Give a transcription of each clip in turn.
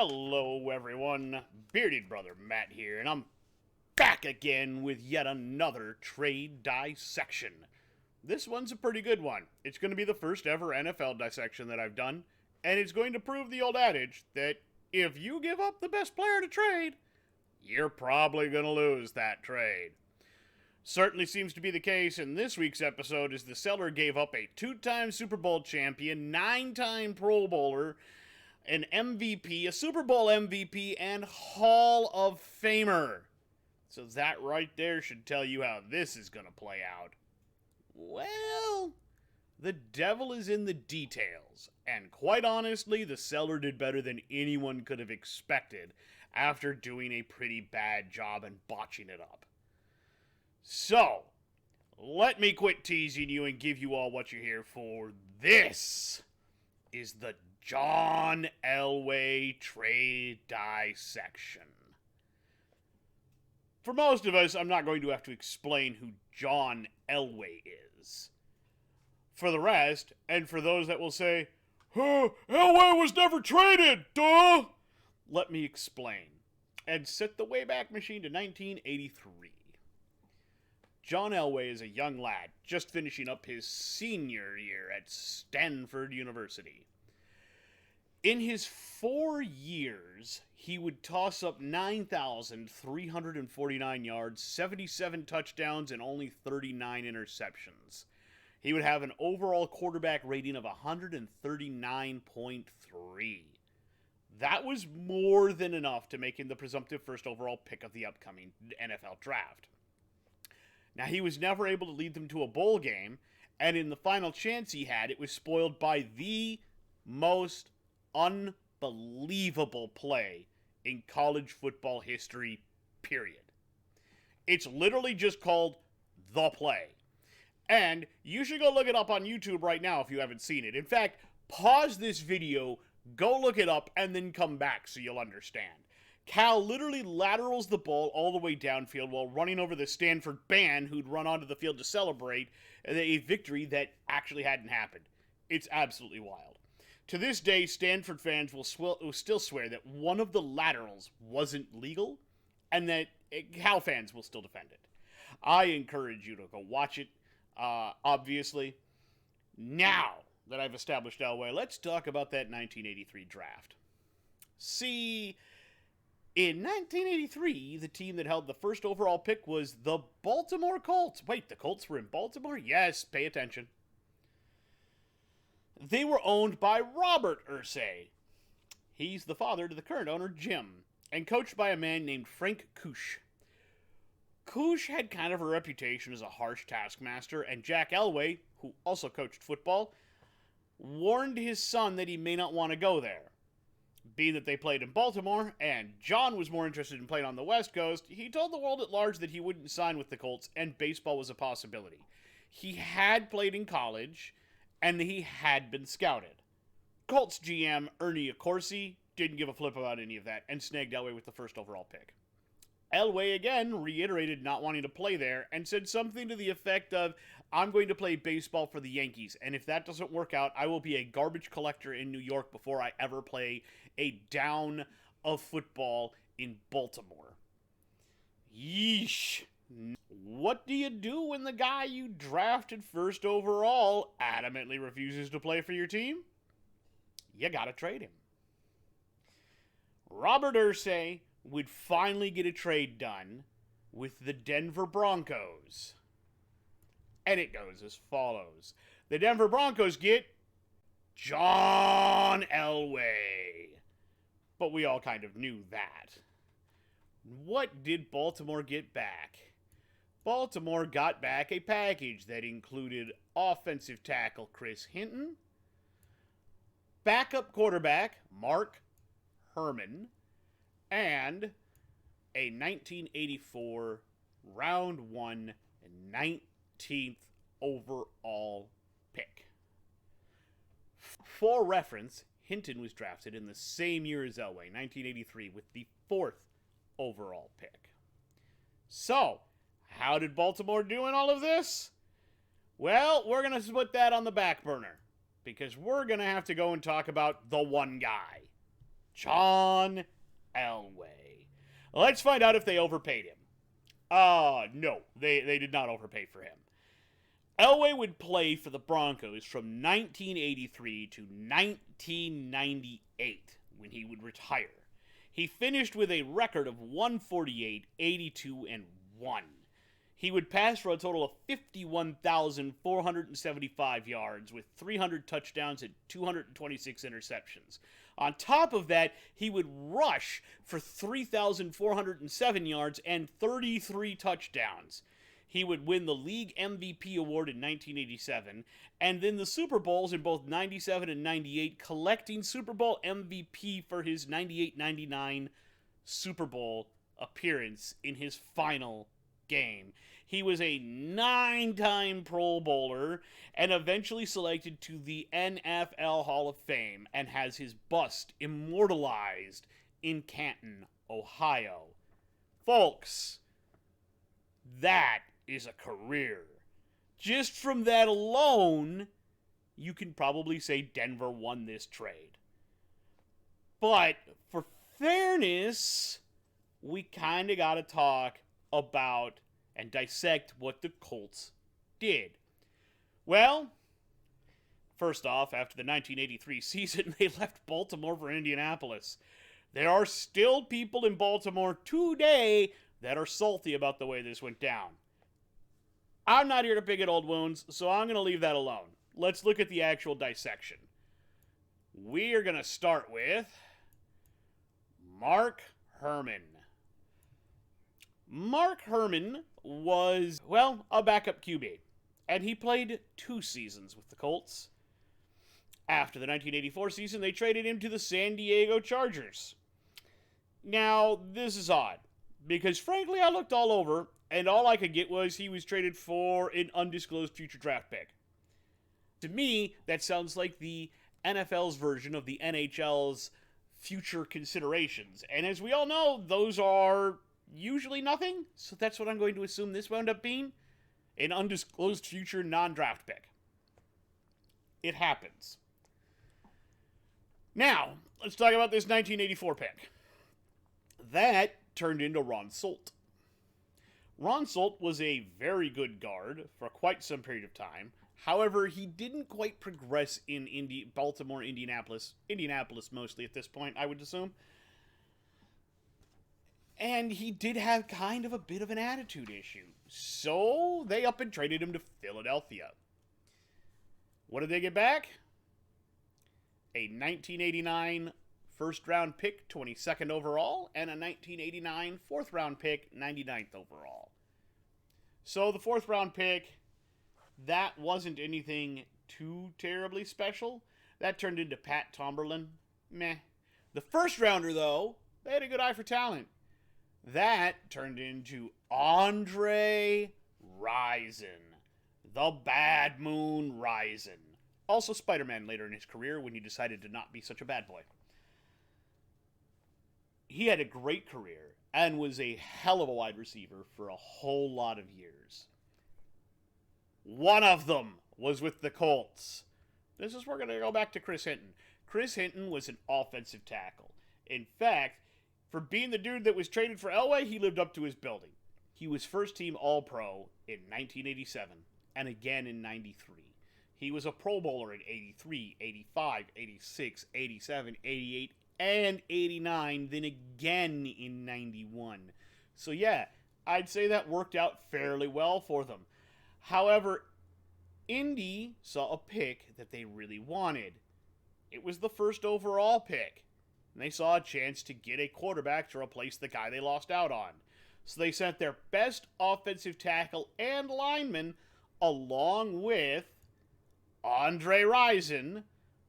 Hello everyone, Bearded Brother Matt here, and I'm back again with yet another Trade Dissection. This one's a pretty good one. It's going to be the first ever NFL dissection that I've done, and it's going to prove the old adage that if you give up the best player to trade, you're probably going to lose that trade. Certainly seems to be the case in this week's episode, as the seller gave up a 2-time Super Bowl champion, 9-time Pro Bowler, an MVP, a Super Bowl MVP, and Hall of Famer. So that right there should tell you how this is going to play out. Well, the devil is in the details, and quite honestly, the seller did better than anyone could have expected after doing a pretty bad job and botching it up. So, let me quit teasing you and give you all what you're here for. This is the John Elway Trade Dissection. For most of us, I'm not going to have to explain who John Elway is. For the rest, and for those that will say, "Oh, Elway was never traded, duh!" Let me explain, and set the Wayback Machine to 1983. John Elway is a young lad just finishing up his senior year at Stanford University. In his 4 years, he would toss up 9,349 yards, 77 touchdowns, and only 39 interceptions. He would have an overall quarterback rating of 139.3. That was more than enough to make him the presumptive first overall pick of the upcoming NFL draft. Now, he was never able to lead them to a bowl game, and in the final chance he had, it was spoiled by the most unbelievable play in college football history, period. It's literally just called The Play. And you should go look it up on YouTube right now if you haven't seen it. In fact, pause this video, go look it up, and then come back so you'll understand. Cal literally laterals the ball all the way downfield while running over the Stanford band who'd run onto the field to celebrate a victory that actually hadn't happened. It's absolutely wild. To this day, Stanford fans will still swear that one of the laterals wasn't legal, and that Cal fans will still defend it. I encourage you to go watch it, obviously. Now that I've established Elway, let's talk about that 1983 draft. See, in 1983, the team that held the first overall pick was the Baltimore Colts. Wait, the Colts were in Baltimore? Yes, pay attention. They were owned by Robert Irsay. He's the father to the current owner, Jim, and coached by a man named Frank Kush. Kush had kind of a reputation as a harsh taskmaster, and Jack Elway, who also coached football, warned his son that he may not want to go there. Being that they played in Baltimore, and John was more interested in playing on the West Coast, he told the world at large that he wouldn't sign with the Colts, and baseball was a possibility. He had played in college, and he had been scouted. Colts GM Ernie Accorsi didn't give a flip about any of that, and snagged Elway with the first overall pick. Elway again reiterated not wanting to play there, and said something to the effect of, "I'm going to play baseball for the Yankees, and if that doesn't work out, I will be a garbage collector in New York before I ever play a down of football in Baltimore." Yeesh. What do you do when the guy you drafted first overall adamantly refuses to play for your team? You gotta trade him. Robert Irsay would finally get a trade done with the Denver Broncos. And it goes as follows. The Denver Broncos get John Elway. But we all kind of knew that. What did Baltimore get back? Baltimore got back a package that included offensive tackle Chris Hinton, backup quarterback Mark Herman, and a 1984 round 1 and 19th overall pick. For reference, Hinton was drafted in the same year as Elway, 1983, with the 4th overall pick. So, how did Baltimore do in all of this? Well, we're going to put that on the back burner, because we're going to have to go and talk about the one guy. John Elway. Let's find out if they overpaid him. No, they did not overpay for him. Elway would play for the Broncos from 1983 to 1998 when he would retire. He finished with a record of 148, 82, and 1. He would pass for a total of 51,475 yards with 300 touchdowns and 226 interceptions. On top of that, he would rush for 3,407 yards and 33 touchdowns. He would win the league MVP award in 1987 and then the Super Bowls in both 97 and 98, collecting Super Bowl MVP for his 98-99 Super Bowl appearance in his final game. He was a 9-time Pro Bowler and eventually selected to the NFL Hall of Fame and has his bust immortalized in Canton, Ohio. Folks, that is a career. Just from that alone, you can probably say Denver won this trade. But for fairness, we kind of got to talk about and dissect what the Colts did. Well, first off, after the 1983 season, they left Baltimore for Indianapolis. There are still people in Baltimore today that are salty about the way this went down. I'm not here to pick at old wounds, so I'm going to leave that alone. Let's look at the actual dissection. We are going to start with Mark Herman. Mark Herman was, well, a backup QB, and he played 2 seasons with the Colts. After the 1984 season, they traded him to the San Diego Chargers. Now, this is odd, because frankly, I looked all over, and all I could get was he was traded for an undisclosed future draft pick. To me, that sounds like the NFL's version of the NHL's future considerations, and as we all know, those are usually nothing, so that's what I'm going to assume this wound up being, an undisclosed future non-draft pick. It happens. Now, let's talk about this 1984 pick. That turned into Ron Solt. Ron Solt was a very good guard for quite some period of time. However, he didn't quite progress in Baltimore, Indianapolis mostly at this point, I would assume. And he did have kind of a bit of an attitude issue. So they up and traded him to Philadelphia. What did they get back? A 1989 first round pick, 22nd overall, and a 1989 fourth round pick, 99th overall. So the fourth round pick, that wasn't anything too terribly special. That turned into Pat Tomberlin. Meh. The first rounder, though, they had a good eye for talent. That turned into Andre Rison. The Bad Moon Rison. Also Spider-Man later in his career when he decided to not be such a bad boy. He had a great career and was a hell of a wide receiver for a whole lot of years. One of them was with the Colts. This is where we're going to go back to Chris Hinton. Chris Hinton was an offensive tackle. In fact, for being the dude that was traded for Elway, he lived up to his building. He was first team All-Pro in 1987 and again in 93. He was a Pro Bowler in 83, 85, 86, 87, 88, and 89, then again in 91. So yeah, I'd say that worked out fairly well for them. However, Indy saw a pick that they really wanted. It was the first overall pick. And they saw a chance to get a quarterback to replace the guy they lost out on. So they sent their best offensive tackle and lineman along with Andre Rison,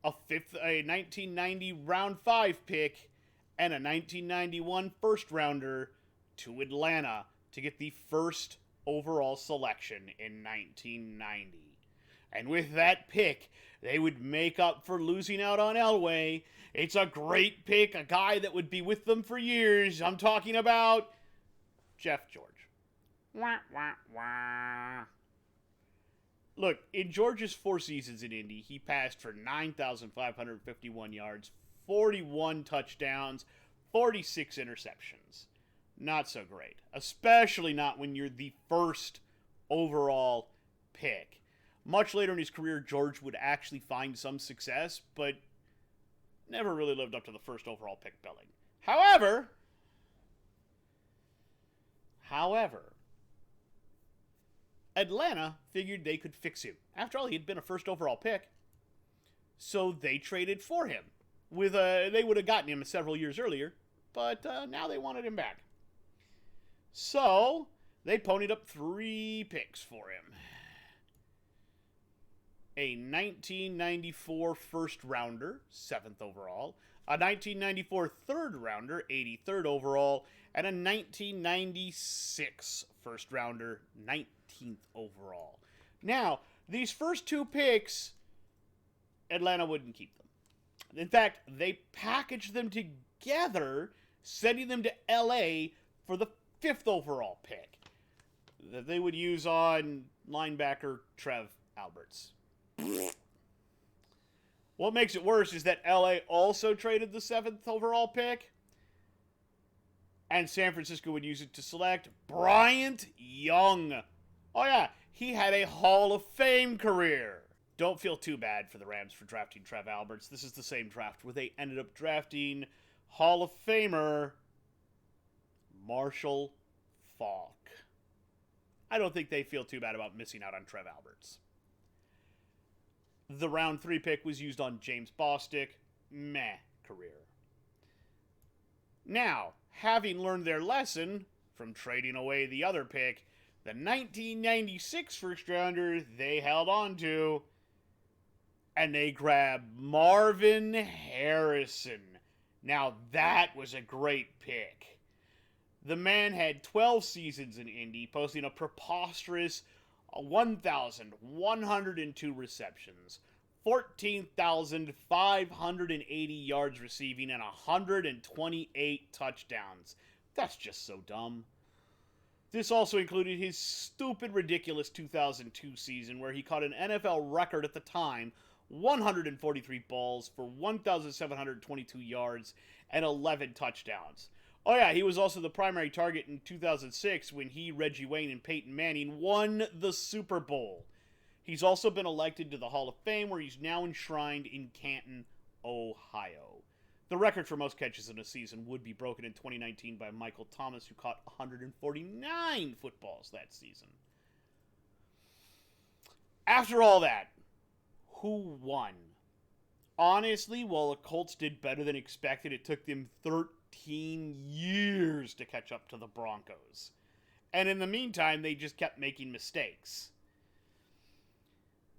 a 1990 round 5 pick, and a 1991 first rounder to Atlanta to get the first overall selection in 1990. And with that pick, they would make up for losing out on Elway. It's a great pick, a guy that would be with them for years. I'm talking about Jeff George. Wah, wah, wah. Look, in George's 4 seasons in Indy, he passed for 9,551 yards, 41 touchdowns, 46 interceptions. Not so great, especially not when you're the first overall pick. Much later in his career, George would actually find some success, but never really lived up to the first overall pick billing. However, Atlanta figured they could fix him. After all, he had been a first overall pick, so they traded for him. They would have gotten him several years earlier, but now they wanted him back. So they ponied up 3 picks for him. A 1994 first rounder, 7th overall, a 1994 third rounder, 83rd overall, and a 1996 first rounder, 19th overall. Now, these first 2 picks, Atlanta wouldn't keep them. In fact, they packaged them together, sending them to LA for the 5th overall pick that they would use on linebacker Trev Alberts. What makes it worse is that LA also traded the 7th overall pick, and San Francisco would use it to select Bryant Young. Oh yeah, he had a Hall of Fame career. Don't feel too bad for the Rams for drafting Trev Alberts. This is the same draft where they ended up drafting Hall of Famer Marshall Faulk. I don't think they feel too bad about missing out on Trev Alberts. The round 3 pick was used on James Bostic. Meh career. Now, having learned their lesson from trading away the other pick, the 1996 first rounder they held on to, and they grabbed Marvin Harrison. Now that was a great pick. The man had 12 seasons in Indy, posting a preposterous 1,102 receptions, 14,580 yards receiving, and 128 touchdowns. That's just so dumb. This also included his stupid, ridiculous 2002 season where he caught an NFL record at the time, 143 balls for 1,722 yards and 11 touchdowns. Oh yeah, he was also the primary target in 2006 when he, Reggie Wayne, and Peyton Manning won the Super Bowl. He's also been elected to the Hall of Fame, where he's now enshrined in Canton, Ohio. The record for most catches in a season would be broken in 2019 by Michael Thomas, who caught 149 footballs that season. After all that, who won? Honestly, while the Colts did better than expected, it took them 13 years to catch up to the Broncos. And in the meantime, they just kept making mistakes.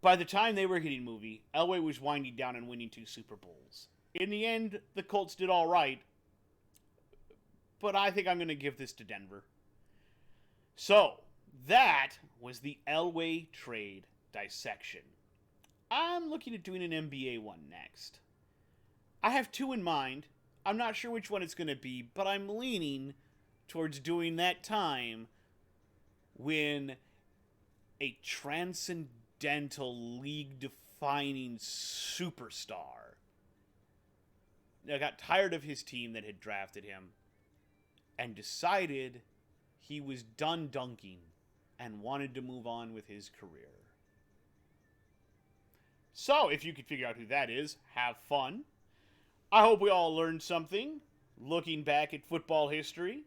By the time they were hitting movie, Elway was winding down and winning 2 Super Bowls. In the end, the Colts did all right, but I think I'm going to give this to Denver. So, that was the Elway Trade Dissection. I'm looking at doing an NBA one next. I have 2 in mind. I'm not sure which one it's going to be, but I'm leaning towards doing that time when a transcendental, league-defining superstar got tired of his team that had drafted him and decided he was done dunking and wanted to move on with his career. So, if you could figure out who that is, have fun. I hope we all learned something looking back at football history.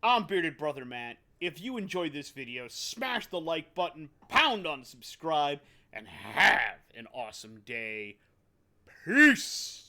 I'm Bearded Brother Matt. If you enjoyed this video, smash the like button, pound on subscribe, and have an awesome day. Peace!